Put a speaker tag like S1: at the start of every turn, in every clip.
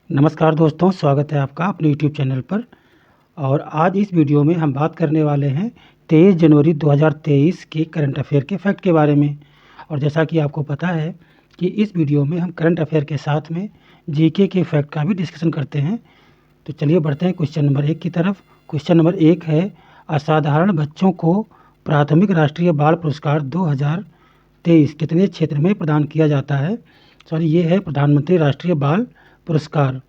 S1: नमस्कार दोस्तों, स्वागत है आपका अपने यूट्यूब चैनल पर। और आज इस वीडियो में हम बात करने वाले हैं 23 जनवरी 2023 के करंट अफेयर के फैक्ट के बारे में। और जैसा कि आपको पता है कि इस वीडियो में हम करंट अफेयर के साथ में जीके के फैक्ट का भी डिस्कशन करते हैं। तो चलिए बढ़ते हैं क्वेश्चन नंबर 1 की तरफ। क्वेश्चन नंबर 1 है, असाधारण बच्चों को प्राथमिक राष्ट्रीय बाल पुरस्कार 2023 कितने क्षेत्र में प्रदान किया जाता है? सॉरी, ये है प्रधानमंत्री राष्ट्रीय बाल पुरस्कार,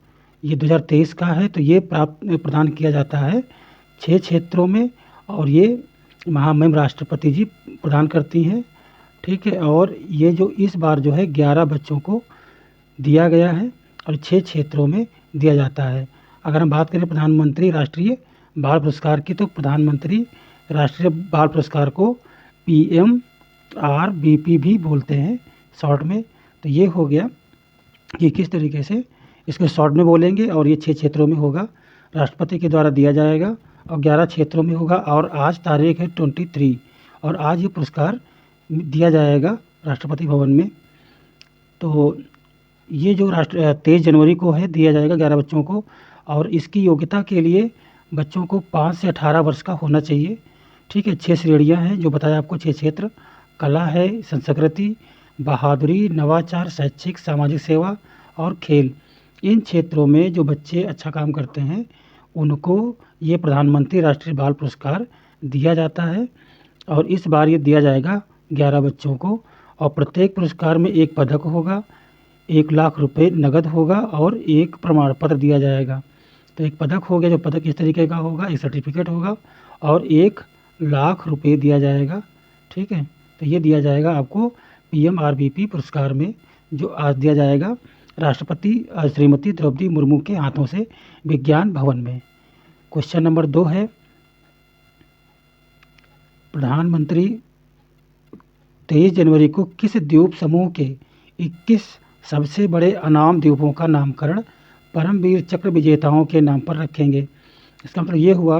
S1: ये 2023 का है। तो ये प्रदान किया जाता है 6 क्षेत्रों में, और ये महामहिम राष्ट्रपति जी प्रदान करती हैं। ठीक है, और ये जो इस बार जो है 11 बच्चों को दिया गया है और 6 क्षेत्रों में दिया जाता है। अगर हम बात करें प्रधानमंत्री राष्ट्रीय बाल पुरस्कार की, तो प्रधानमंत्री राष्ट्रीय बाल पुरस्कार को PMRBP भी बोलते हैं शॉर्ट में। तो ये हो गया कि किस तरीके से इसको शॉर्ट में बोलेंगे, और ये 6 क्षेत्रों में होगा, राष्ट्रपति के द्वारा दिया जाएगा, और 11 क्षेत्रों में होगा। और आज तारीख है 23, और आज ये पुरस्कार दिया जाएगा राष्ट्रपति भवन में। तो ये जो 23 जनवरी को है, दिया जाएगा 11 बच्चों को। और इसकी योग्यता के लिए बच्चों को 5 से 18 वर्ष का होना चाहिए। ठीक है, 6 श्रेणियाँ हैं जो बताया आपको, 6 क्षेत्र। कला है, संस्कृति, बहादुरी, नवाचार, शैक्षिक, सामाजिक सेवा और खेल। इन क्षेत्रों में जो बच्चे अच्छा काम करते हैं उनको ये प्रधानमंत्री राष्ट्रीय बाल पुरस्कार दिया जाता है। और इस बार ये दिया जाएगा 11 बच्चों को, और प्रत्येक पुरस्कार में एक पदक होगा, 1 लाख रुपए नगद होगा, और एक प्रमाण पत्र दिया जाएगा। तो एक पदक हो गया, जो पदक इस तरीके का होगा, एक सर्टिफिकेट होगा, और 1 लाख रुपए दिया जाएगा। ठीक है, तो ये दिया जाएगा आपको PMRBP पुरस्कार में, जो आज दिया जाएगा राष्ट्रपति श्रीमती द्रौपदी मुर्मू के हाथों से विज्ञान भवन में। क्वेश्चन नंबर 2 है, प्रधानमंत्री 23 जनवरी को किस द्वीप समूह के 21 सबसे बड़े अनाम द्वीपों का नामकरण परमवीर चक्र विजेताओं के नाम पर रखेंगे? इसका मतलब ये हुआ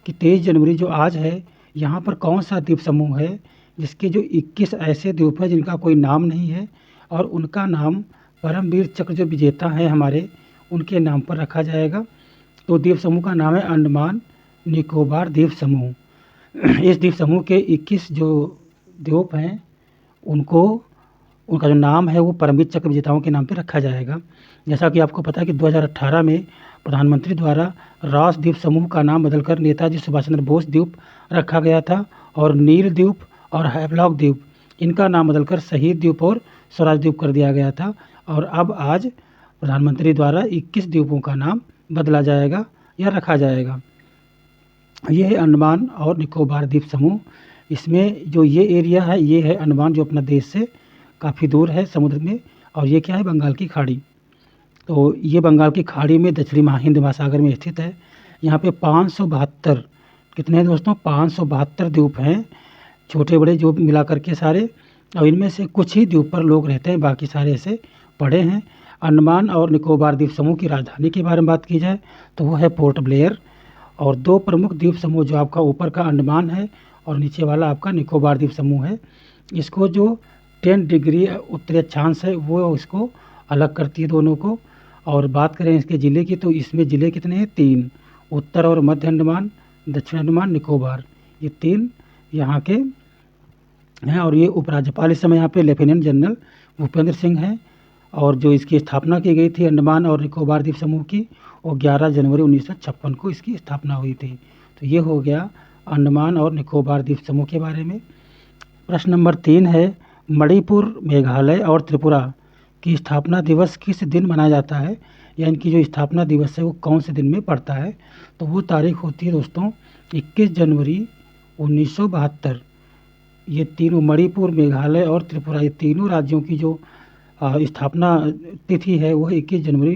S1: कि 23 जनवरी जो आज है, यहाँ पर कौन सा द्वीप समूह है जिसके जो 21 ऐसे द्वीप हैं जिनका कोई नाम नहीं है, और उनका नाम परमवीर चक्र जो विजेता हैं हमारे, उनके नाम पर रखा जाएगा। तो द्वीप समूह का नाम है अंडमान निकोबार द्वीप समूह। इस द्वीप समूह के 21 जो द्वीप हैं उनका जो नाम है वो परमवीर चक्र विजेताओं के नाम पर रखा जाएगा। जैसा कि आपको पता है कि 2018 में प्रधानमंत्री द्वारा रास द्वीप समूह का नाम बदलकर नेताजी सुभाष चंद्र बोस द्वीप रखा गया था, और नील द्वीप और हैवलॉक द्वीप, इनका नाम बदलकर शहीद द्वीप और स्वराज द्वीप कर दिया गया था। और अब आज प्रधानमंत्री द्वारा 21 द्वीपों का नाम बदला जाएगा या रखा जाएगा। ये है अंडमान और निकोबार द्वीप समूह। इसमें जो ये एरिया है, ये है अंडमान, जो अपना देश से काफ़ी दूर है समुद्र में, और ये क्या है, बंगाल की खाड़ी। तो ये बंगाल की खाड़ी में दक्षिणी हिंद महासागर में स्थित है। यहाँ पे 572 कितने हैं दोस्तों, 572 द्वीप हैं, छोटे बड़े जो मिलाकर के सारे। और इनमें से कुछ ही द्वीप पर लोग रहते हैं, बाकी सारे ऐसे पड़े हैं। अंडमान और निकोबार द्वीप समूह की राजधानी के बारे में बात की जाए तो वो है पोर्ट ब्लेयर। और 2 प्रमुख द्वीप समूह, जो आपका ऊपर का अंडमान है और नीचे वाला आपका निकोबार द्वीप समूह है, इसको जो 10 डिग्री उत्तरी अक्षांश है वो इसको अलग करती है दोनों को। और बात करें इसके ज़िले की, तो इसमें ज़िले कितने हैं, 3, उत्तर और मध्य अंडमान, दक्षिण अंडमान, निकोबार, ये 3 यहाँ के हैं। और ये उपराज्यपाल इस समय यहाँ पे लेफ्टिनेंट जनरल भूपेंद्र सिंह हैं। और जो इसकी स्थापना की गई थी अंडमान और निकोबार द्वीप समूह की, वो 11 जनवरी 1956 को इसकी स्थापना हुई थी। तो ये हो गया अंडमान और निकोबार द्वीप समूह के बारे में। प्रश्न नंबर 3 है, मणिपुर, मेघालय और त्रिपुरा की स्थापना दिवस किस दिन मनाया जाता है, या इनकी जो स्थापना दिवस है वो कौन से दिन में पड़ता है? तो वो तारीख होती है दोस्तों 21 जनवरी 1972। ये तीनों, मणिपुर, मेघालय और त्रिपुरा, ये तीनों राज्यों की जो स्थापना तिथि है वो 21 जनवरी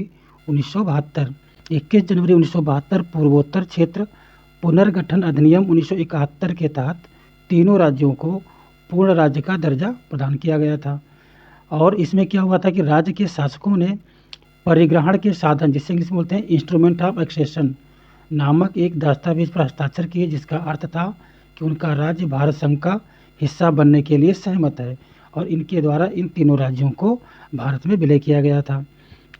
S1: 1972। 21 जनवरी 1972 पूर्वोत्तर क्षेत्र पुनर्गठन अधिनियम 1971 के तहत तीनों राज्यों को पूर्ण राज्य का दर्जा प्रदान किया गया था। और इसमें क्या हुआ था कि राज्य के शासकों ने परिग्रहण के साधन, जिससे इंग्लिश में बोलते हैं इंस्ट्रूमेंट ऑफ एक्सेशन नामक एक दस्तावेज पर हस्ताक्षर किए, जिसका अर्थ था कि उनका राज्य भारत संघ का हिस्सा बनने के लिए सहमत है। और इनके द्वारा इन तीनों राज्यों को भारत में विलय किया गया था।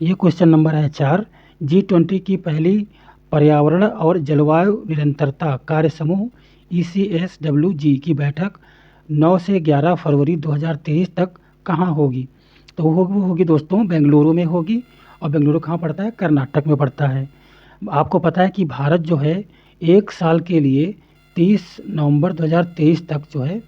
S1: ये क्वेश्चन नंबर है 4। G20 की पहली पर्यावरण और जलवायु निरंतरता कार्य समूह ECSWG की बैठक 9 से 11 फरवरी 2023 तक कहाँ होगी? तो वो होगी दोस्तों बेंगलुरु में होगी। और बेंगलुरु कहाँ पड़ता है? कर्नाटक में पड़ता है। आपको पता है कि भारत जो है 1 साल के लिए 30 नवंबर 2023 तक जो है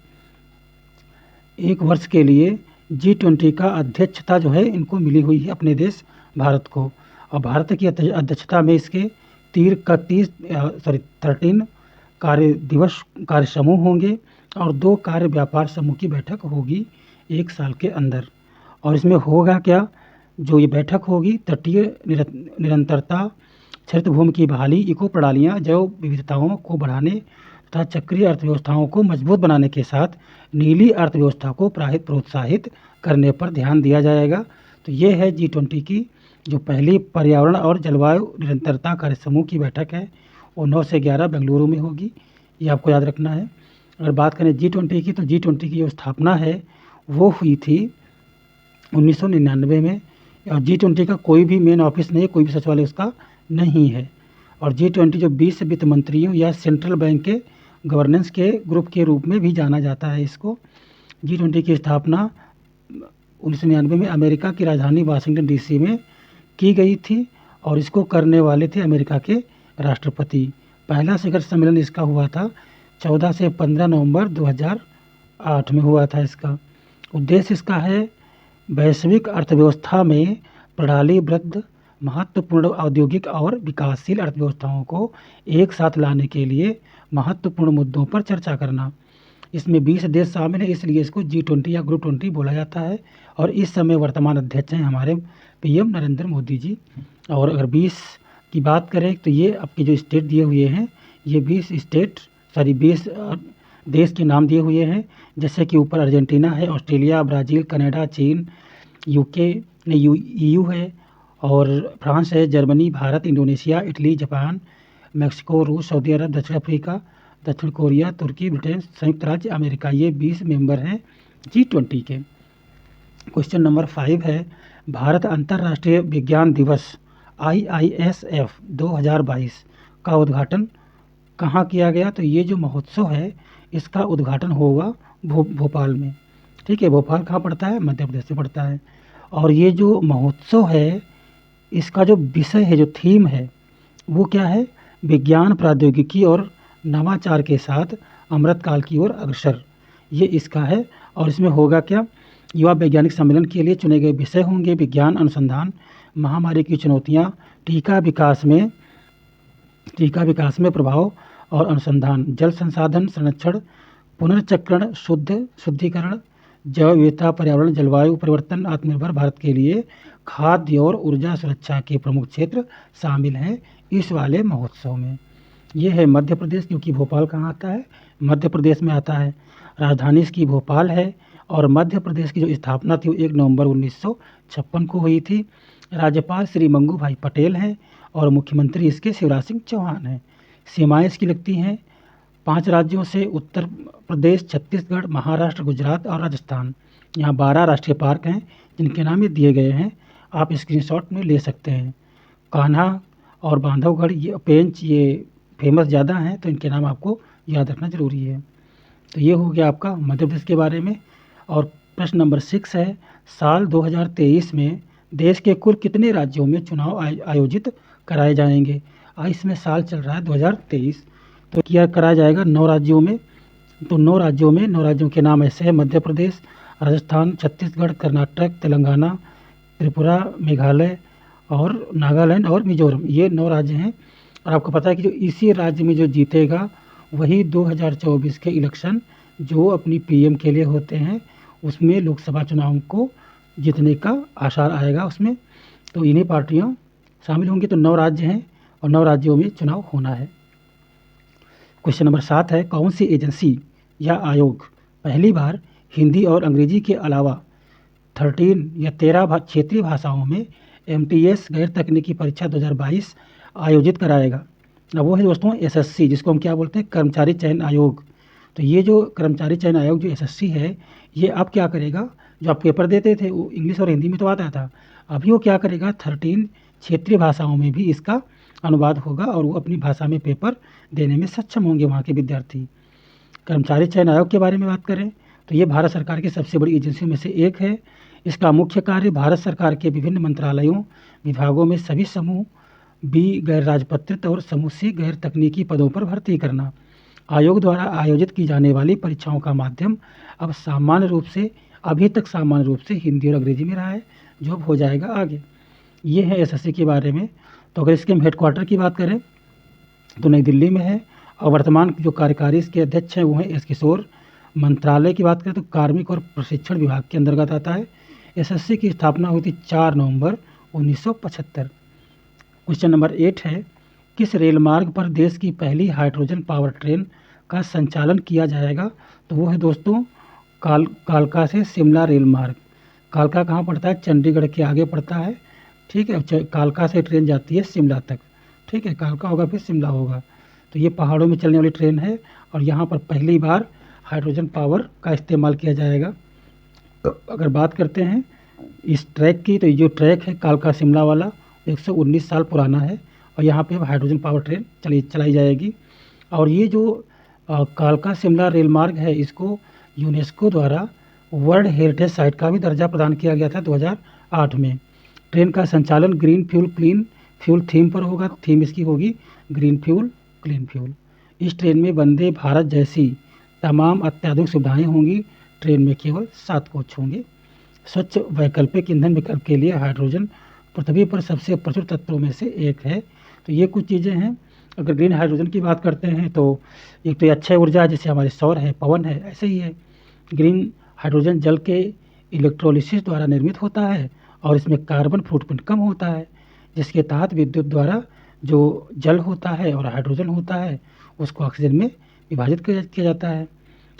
S1: 1 वर्ष के लिए G20 का अध्यक्षता जो है इनको मिली हुई है, अपने देश भारत को। और भारत की अध्यक्षता में इसके 13 कार्य समूह होंगे और 2 कार्य व्यापार समूह की बैठक होगी 1 साल के अंदर। और इसमें होगा क्या? जो ये बैठक होगी तटीय निरंतरता, क्षरित भूमि की बहाली, इको प्रणालियाँ, जैव विविधताओं को बढ़ाने तथा चक्रीय अर्थव्यवस्थाओं को मजबूत बनाने के साथ नीली अर्थव्यवस्था को प्रोत्साहित करने पर ध्यान दिया जाएगा। तो ये है G20 की जो पहली पर्यावरण और जलवायु निरंतरता कार्य समूह की बैठक है, वो 9 से 11 बेंगलुरु में होगी। ये आपको याद रखना है। अगर बात करें G20 की, तो G20 की जो स्थापना है वो हुई थी 1999 में। और G20 का कोई भी मेन ऑफिस नहीं है, कोई भी सचिवालय उसका नहीं है। और G20 जो 20 वित्त मंत्रियों या सेंट्रल बैंक के गवर्नेंस के ग्रुप के रूप में भी जाना जाता है इसको। G20 की स्थापना 1999 में अमेरिका की राजधानी वाशिंगटन DC में की गई थी और इसको करने वाले थे अमेरिका के राष्ट्रपति। पहला शिखर सम्मेलन इसका हुआ था 14 से 15 नवंबर 2008 में हुआ था। इसका उद्देश्य इसका है वैश्विक अर्थव्यवस्था में प्रणालीबद्ध महत्वपूर्ण औद्योगिक और विकासशील अर्थव्यवस्थाओं को एक साथ लाने के लिए महत्वपूर्ण मुद्दों पर चर्चा करना। इसमें 20 देश शामिल हैं, इसलिए इसको G20 या ग्रुप 20 बोला जाता है। और इस समय वर्तमान अध्यक्ष हैं हमारे PM नरेंद्र मोदी जी। और अगर 20 की बात करें तो ये आपके जो स्टेट दिए हुए हैं, ये 20 देश के नाम दिए हुए हैं। जैसे कि ऊपर अर्जेंटीना है, ऑस्ट्रेलिया, ब्राज़ील, कनाडा, चीन, EU है, और फ्रांस है, Germany, Bharat, Indonesia, Italy, Japan, Mexico, रूस, सऊदी अरब, दक्षिण अफ्रीका, दक्षिण कोरिया, तुर्की, ब्रिटेन, संयुक्त राज्य अमेरिका। ये 20 मेंबर हैं G20 के। क्वेश्चन नंबर 5 है, भारत अंतर्राष्ट्रीय विज्ञान दिवस IISF 2022 का उद्घाटन कहाँ किया गया? तो ये जो महोत्सव है इसका उद्घाटन होगा भोपाल में। ठीक है, भोपाल कहाँ पड़ता है? मध्य प्रदेश में पड़ता है। और ये जो महोत्सव है इसका जो विषय है, जो थीम है, वो क्या है? विज्ञान, प्रौद्योगिकी और नवाचार के साथ अमृतकाल की ओर अग्रसर, ये इसका है। और इसमें होगा क्या? युवा वैज्ञानिक सम्मेलन के लिए चुने गए विषय होंगे विज्ञान अनुसंधान, महामारी की चुनौतियाँ, टीका विकास में प्रभाव और अनुसंधान, जल संसाधन संरक्षण, पुनर्चक्रण, शुद्धिकरण, जैव विविधता, पर्यावरण, जलवायु परिवर्तन, आत्मनिर्भर भारत के लिए खाद्य और ऊर्जा सुरक्षा के प्रमुख क्षेत्र शामिल हैं इस वाले महोत्सव में। ये है मध्य प्रदेश, क्योंकि भोपाल कहाँ आता है? मध्य प्रदेश में आता है। राजधानी इसकी भोपाल है और मध्य प्रदेश की जो स्थापना थी वो 1 नवंबर 1956 को हुई थी। राज्यपाल श्री मंगू भाई पटेल हैं और मुख्यमंत्री इसके शिवराज सिंह चौहान हैं। सीमाएँ इसकी लगती हैं 5 राज्यों से, उत्तर प्रदेश, छत्तीसगढ़, महाराष्ट्र, गुजरात और राजस्थान। यहाँ 12 राष्ट्रीय पार्क हैं जिनके नाम ये दिए गए हैं, आप स्क्रीनशॉट में ले सकते हैं। कान्हा और बांधवगढ़, ये पेंच, ये फेमस ज़्यादा हैं, तो इनके नाम आपको याद रखना ज़रूरी है। तो ये हो गया आपका मध्य प्रदेश के बारे में। और प्रश्न नंबर 6 है, साल 2023 में देश के कुल कितने राज्यों में चुनाव आयोजित कराए जाएंगे? इसमें साल चल रहा है 2023, तो क्या कराया जाएगा 9 राज्यों में। तो 9 राज्यों के नाम ऐसे हैं: मध्य प्रदेश, राजस्थान, छत्तीसगढ़, कर्नाटक, तेलंगाना, त्रिपुरा, मेघालय और नागालैंड और मिजोरम। ये 9 राज्य हैं। और आपको पता है कि जो इसी राज्य में जो जीतेगा वही 2024 के इलेक्शन जो अपनी PM के लिए होते हैं उसमें लोकसभा चुनाव को जीतने का आसार आएगा उसमें। तो इन्हीं पार्टियां शामिल होंगी। तो 9 राज्य हैं और 9 राज्यों में चुनाव होना है। क्वेश्चन नंबर 7 है, कौन सी एजेंसी या आयोग पहली बार हिंदी और अंग्रेजी के अलावा 13 या 13 क्षेत्रीय भाषाओं में MTS गैर तकनीकी परीक्षा 2022 आयोजित कराएगा? अब वो है दोस्तों SSC, जिसको हम क्या बोलते हैं? कर्मचारी चयन आयोग। तो ये जो कर्मचारी चयन आयोग जो SSC है, ये अब क्या करेगा? जो आप पेपर देते थे वो इंग्लिश और हिंदी में तो आता था, अभी वो क्या करेगा? 13 क्षेत्रीय भाषाओं में भी इसका अनुवाद होगा और वो अपनी भाषा में पेपर देने में सक्षम होंगे वहाँ के विद्यार्थी। कर्मचारी चयन आयोग के बारे में बात करें तो ये भारत सरकार की सबसे बड़ी एजेंसियों में से एक है। इसका मुख्य कार्य भारत सरकार के विभिन्न मंत्रालयों, विभागों में सभी समूह बी गैर राजपत्रित और समूह सी गैर तकनीकी पदों पर भर्ती करना। आयोग द्वारा आयोजित की जाने वाली परीक्षाओं का माध्यम अब सामान्य रूप से अभी तक सामान्य रूप से हिंदी और अंग्रेजी में रहा है, जो अब हो जाएगा आगे। ये है एसएससी के बारे में। तो अगर इसके हम हेडक्वार्टर की बात करें तो नई दिल्ली में है और वर्तमान जो कार्यकारी इसके अध्यक्ष हैं वो हैं एस किशोर। मंत्रालय की बात करें तो कार्मिक और प्रशिक्षण विभाग के अंतर्गत आता है। एसएससी की स्थापना हुई थी 4 नवंबर 1975। क्वेश्चन नंबर 8 है, किस रेल मार्ग पर देश की पहली हाइड्रोजन पावर ट्रेन का संचालन किया जाएगा? तो वो है दोस्तों कालका से शिमला रेल मार्ग। कालका कहाँ पड़ता है? चंडीगढ़ के आगे पड़ता है। ठीक है, कालका से ट्रेन जाती है शिमला तक। ठीक है, कालका होगा फिर शिमला होगा। तो ये पहाड़ों में चलने वाली ट्रेन है और यहाँ पर पहली बार हाइड्रोजन पावर का इस्तेमाल किया जाएगा। अगर बात करते हैं इस ट्रैक की तो ये जो ट्रैक है कालका शिमला वाला 119 साल पुराना है और यहाँ पे अब हाइड्रोजन पावर ट्रेन चलाई जाएगी। और ये जो कालका शिमला रेल मार्ग है इसको यूनेस्को द्वारा वर्ल्ड हेरिटेज साइट का भी दर्जा प्रदान किया गया था 2008 में। ट्रेन का संचालन green fuel clean fuel theme पर होगा। थीम इसकी होगी ग्रीन फ्यूल क्लीन फ्यूल। इस ट्रेन में वंदे भारत जैसी तमाम अत्याधुनिक सुविधाएं होंगी। ट्रेन में केवल 7 कोच होंगे। स्वच्छ वैकल्पिक ईंधन विकल्प के लिए हाइड्रोजन पृथ्वी पर सबसे प्रचुर तत्वों में से एक है। तो ये कुछ चीज़ें हैं। अगर ग्रीन हाइड्रोजन की बात करते हैं तो एक तो ये अक्षय ऊर्जा जैसे हमारे सौर है, पवन है, ऐसे ही है। ग्रीन हाइड्रोजन जल के इलेक्ट्रोलिसिस द्वारा निर्मित होता है और इसमें कार्बन फुटप्रिंट कम होता है, जिसके तहत विद्युत द्वारा जो जल होता है और हाइड्रोजन होता है उसको ऑक्सीजन में विभाजित किया जाता है।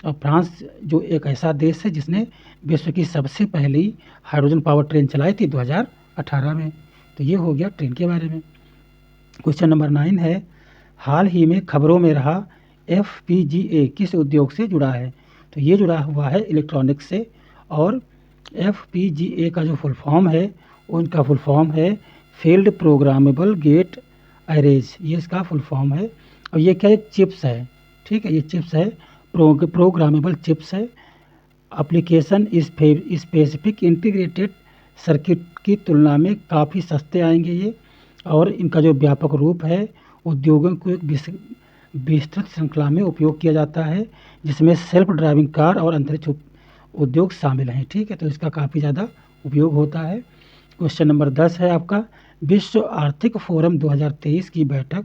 S1: और फ्रांस जो एक ऐसा देश है जिसने विश्व की सबसे पहली हाइड्रोजन पावर ट्रेन चलाई थी 2018 में। तो ये हो गया ट्रेन के बारे में। क्वेश्चन नंबर 9 है, हाल ही में खबरों में रहा FPGA किस उद्योग से जुड़ा है? तो ये जुड़ा हुआ है इलेक्ट्रॉनिक्स से। और FPGA का जो फुल फॉर्म है उनका फुल फॉर्म है फील्ड प्रोग्रामेबल गेट अरेज। ये इसका फुल फॉर्म है। और ये क्या एक चिप्स है। ठीक है, ये चिप्स है, प्रोग्रामेबल चिप्स है। एप्लीकेशन स्पेसिफिक इंटीग्रेटेड सर्किट की तुलना में काफ़ी सस्ते आएंगे ये। और इनका जो व्यापक रूप है उद्योगों को एक विस्तृत श्रृंखला में उपयोग किया जाता है, जिसमें सेल्फ ड्राइविंग कार और अंतरिक्ष उद्योग शामिल हैं। ठीक है, तो इसका काफ़ी ज़्यादा उपयोग होता है। क्वेश्चन नंबर 10 है आपका, विश्व आर्थिक फोरम 2023 की बैठक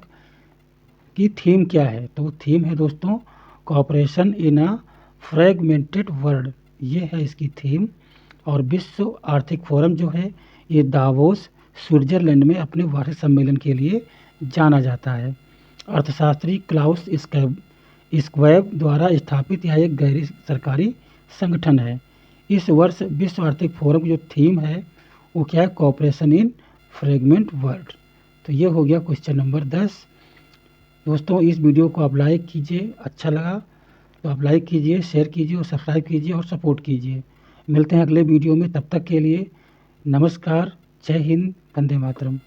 S1: की थीम क्या है? तो थीम है दोस्तों cooperation in a fragmented world. ये है इसकी थीम। और विश्व आर्थिक फोरम जो है ये दावोस स्विट्जरलैंड में अपने वार्षिक सम्मेलन के लिए जाना जाता है। अर्थशास्त्री क्लाउस स्क्वैब द्वारा स्थापित यह एक गैर सरकारी संगठन है। इस वर्ष विश्व आर्थिक फोरम की जो थीम है वो क्या है? Cooperation in fragment world. तो ये हो गया क्वेश्चन नंबर 10। दोस्तों इस वीडियो को आप लाइक कीजिए, अच्छा लगा तो आप लाइक कीजिए, शेयर कीजिए और सब्सक्राइब कीजिए और सपोर्ट कीजिए। मिलते हैं अगले वीडियो में, तब तक के लिए नमस्कार, जय हिंद, वंदे मातरम।